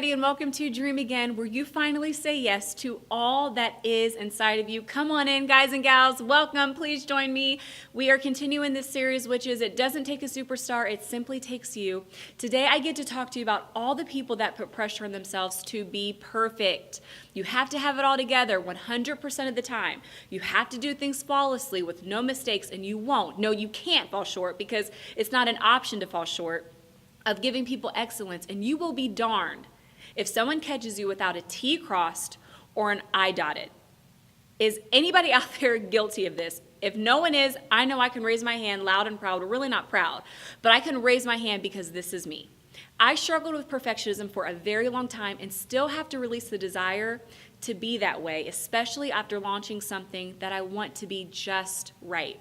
everybody, and welcome to Dream Again, where you finally say yes to all that is inside of you. Come on in, guys and gals. Welcome. Please join me. We are continuing this series, which is It Doesn't Take a Superstar, It Simply Takes You. Today, I get to talk to you about all the people that put pressure on themselves to be perfect. You have to have it all together 100% of the time. You have to do things flawlessly with no mistakes, and you won't. No, you can't fall short because it's not an option to fall short of giving people excellence, and you will be darned if someone catches you without a T crossed or an I dotted. Is anybody out there guilty of this? If no one is, I know I can raise my hand loud and proud. We're really not proud, but I can raise my hand because this is me. I struggled with perfectionism for a very long time and still have to release the desire to be that way, especially after launching something that I want to be just right.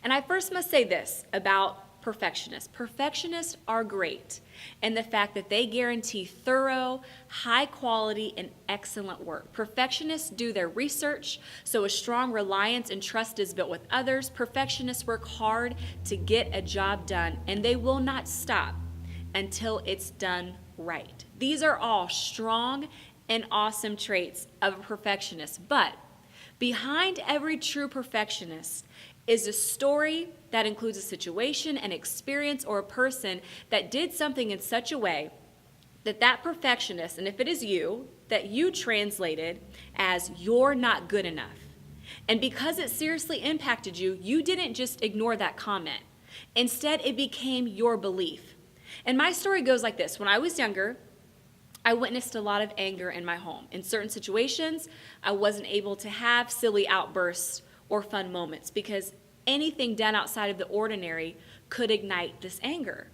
And I first must say this about perfectionists. Perfectionists are great in the fact that they guarantee thorough, high quality, and excellent work. Perfectionists do their research, so a strong reliance and trust is built with others. Perfectionists work hard to get a job done, and they will not stop until it's done right. These are all strong and awesome traits of a perfectionist, but behind every true perfectionist is a story that includes a situation, an experience, or a person that did something in such a way that that perfectionist, and if it is you, that you translated as you're not good enough. And because it seriously impacted you, you didn't just ignore that comment. Instead, it became your belief. And my story goes like this. When I was younger, I witnessed a lot of anger in my home. In certain situations, I wasn't able to have silly outbursts or fun moments because anything done outside of the ordinary could ignite this anger.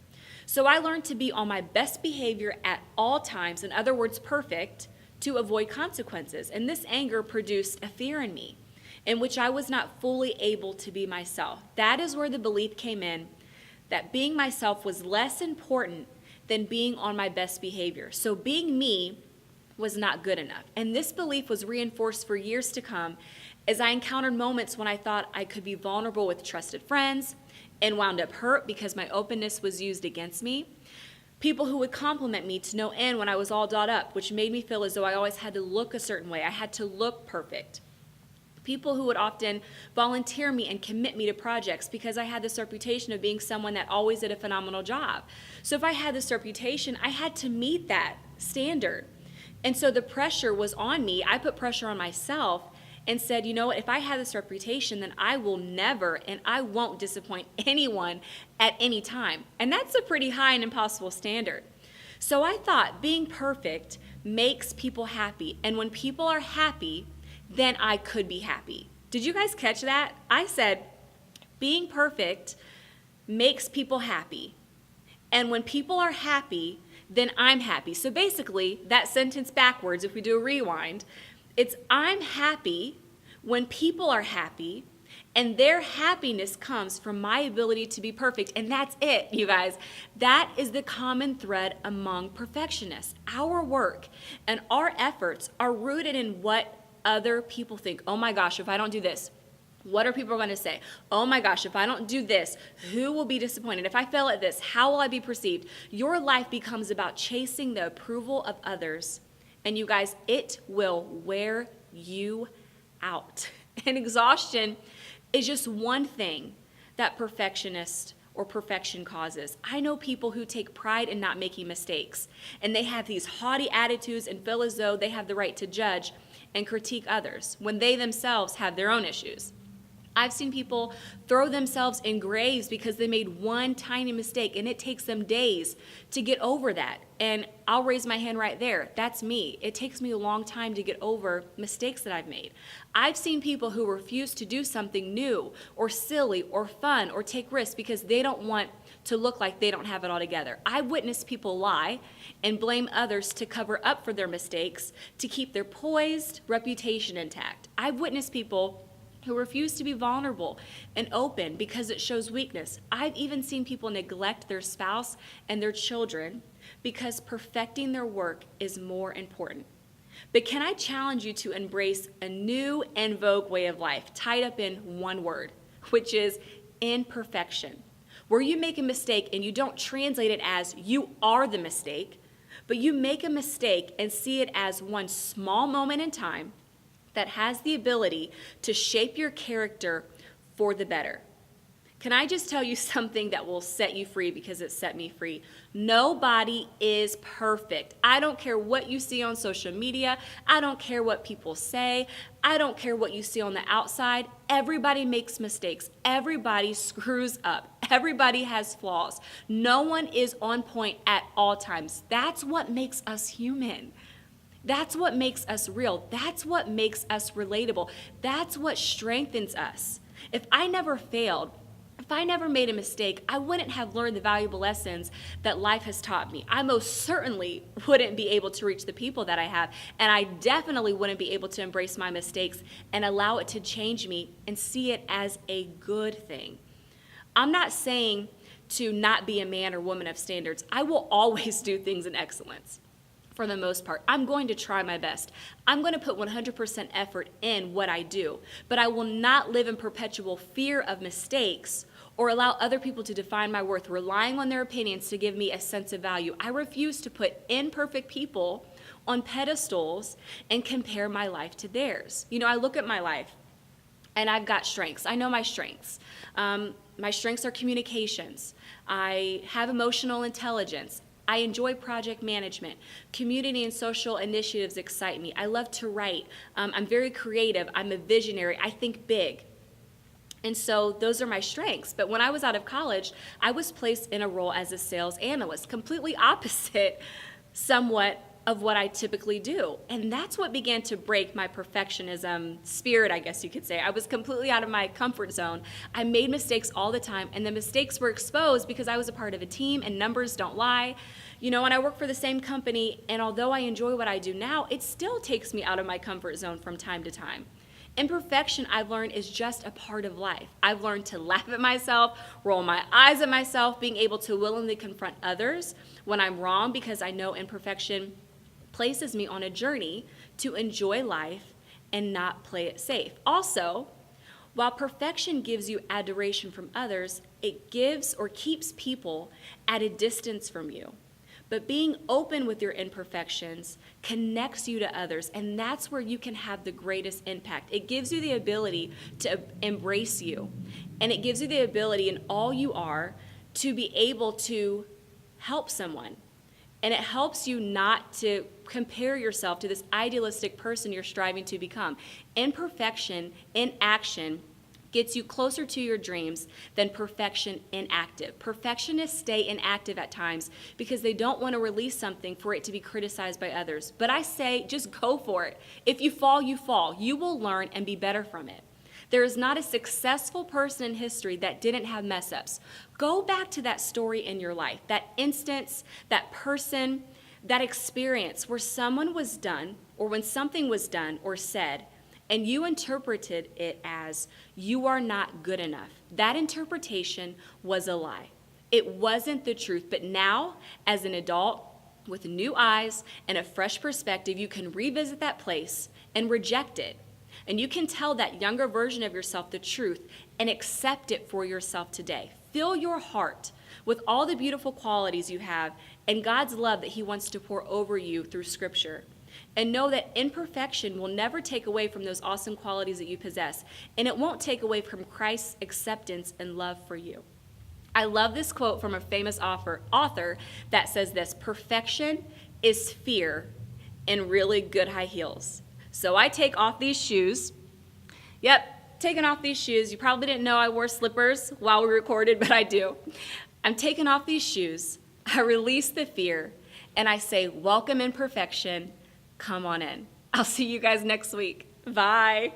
So I learned to be on my best behavior at all times, in other words, perfect, to avoid consequences. And this anger produced a fear in me, in which I was not fully able to be myself. That is where the belief came in that being myself was less important than being on my best behavior. So being me was not good enough. And this belief was reinforced for years to come as I encountered moments when I thought I could be vulnerable with trusted friends and wound up hurt because my openness was used against me. People who would compliment me to no end when I was all dolled up, which made me feel as though I always had to look a certain way. I had to look perfect. People who would often volunteer me and commit me to projects because I had this reputation of being someone that always did a phenomenal job. So if I had this reputation, I had to meet that standard. And so the pressure was on me. I put pressure on myself and said, you know what, if I have this reputation, then I will never and I won't disappoint anyone at any time. And that's a pretty high and impossible standard. So I thought being perfect makes people happy. And when people are happy, then I could be happy. Did you guys catch that? I said, being perfect makes people happy. And when people are happy, then I'm happy. So basically, that sentence backwards, if we do a rewind, it's I'm happy when people are happy, and their happiness comes from my ability to be perfect. And that's it, you guys. That is the common thread among perfectionists. Our work and our efforts are rooted in what other people think. Oh my gosh, if I don't do this, what are people going to say? Oh my gosh, if I don't do this, who will be disappointed? If I fail at this, how will I be perceived? Your life becomes about chasing the approval of others. And you guys, it will wear you out. And exhaustion is just one thing that perfectionist or perfection causes. I know people who take pride in not making mistakes, and they have these haughty attitudes and feel as though they have the right to judge and critique others when they themselves have their own issues. I've seen people throw themselves in graves because they made one tiny mistake, and it takes them days to get over that. And I'll raise my hand right there. That's me. It takes me a long time to get over mistakes that I've made. I've seen people who refuse to do something new or silly or fun or take risks because they don't want to look like they don't have it all together. I've witnessed people lie and blame others to cover up for their mistakes, to keep their poised reputation intact. I've witnessed people who refuse to be vulnerable and open because it shows weakness. I've even seen people neglect their spouse and their children because perfecting their work is more important. But can I challenge you to embrace a new en vogue way of life tied up in one word, which is imperfection, where you make a mistake and you don't translate it as you are the mistake, But you make a mistake and see it as one small moment in time that has the ability to shape your character for the better. Can I just tell you something that will set you free because it set me free? Nobody is perfect. I don't care what you see on social media. I don't care what people say. I don't care what you see on the outside. Everybody makes mistakes. Everybody screws up. Everybody has flaws. No one is on point at all times. That's what makes us human. That's what makes us real. That's what makes us relatable. That's what strengthens us. If I never failed, if I never made a mistake, I wouldn't have learned the valuable lessons that life has taught me. I most certainly wouldn't be able to reach the people that I have, and I definitely wouldn't be able to embrace my mistakes and allow it to change me and see it as a good thing. I'm not saying to not be a man or woman of standards. I will always do things in excellence. For the most part, I'm going to try my best. I'm going to put 100% effort in what I do, but I will not live in perpetual fear of mistakes or allow other people to define my worth, relying on their opinions to give me a sense of value. I refuse to put imperfect people on pedestals and compare my life to theirs. You know, I look at my life and I've got strengths. I know my strengths. My strengths are communications. I have emotional intelligence. I enjoy project management. Community and social initiatives excite me. I love to write. I'm very creative. I'm a visionary. I think big. And so those are my strengths. But when I was out of college, I was placed in a role as a sales analyst, completely opposite somewhat of what I typically do. And that's what began to break my perfectionism spirit, I guess you could say. I was completely out of my comfort zone. I made mistakes all the time, and the mistakes were exposed because I was a part of a team, and numbers don't lie. You know, and I work for the same company, and although I enjoy what I do now, it still takes me out of my comfort zone from time to time. Imperfection, I've learned, is just a part of life. I've learned to laugh at myself, roll my eyes at myself, being able to willingly confront others when I'm wrong, because I know imperfection places me on a journey to enjoy life and not play it safe. Also, while perfection gives you adoration from others, it gives or keeps people at a distance from you. But being open with your imperfections connects you to others, and that's where you can have the greatest impact. It gives you the ability to embrace you, and it gives you the ability in all you are to be able to help someone. And it helps you not to compare yourself to this idealistic person you're striving to become. Imperfection in action gets you closer to your dreams than perfection inactive. Perfectionists stay inactive at times because they don't want to release something for it to be criticized by others. But I say, just go for it. If you fall, you fall. You will learn and be better from it. There is not a successful person in history that didn't have mess ups. Go back to that story in your life, that instance, that person, that experience where someone was done, or when something was done or said, and you interpreted it as, you are not good enough. That interpretation was a lie. It wasn't the truth. But now, as an adult, with new eyes and a fresh perspective, you can revisit that place and reject it. And you can tell that younger version of yourself the truth and accept it for yourself today. Fill your heart with all the beautiful qualities you have and God's love that He wants to pour over you through Scripture. And know that imperfection will never take away from those awesome qualities that you possess. And it won't take away from Christ's acceptance and love for you. I love this quote from a famous author that says this: perfection is fear in really good high heels. So I take off these shoes. Yep, taking off these shoes. You probably didn't know I wore slippers while we recorded, but I do. I'm taking off these shoes. I release the fear, and I say, welcome imperfection. Come on in. I'll see you guys next week. Bye.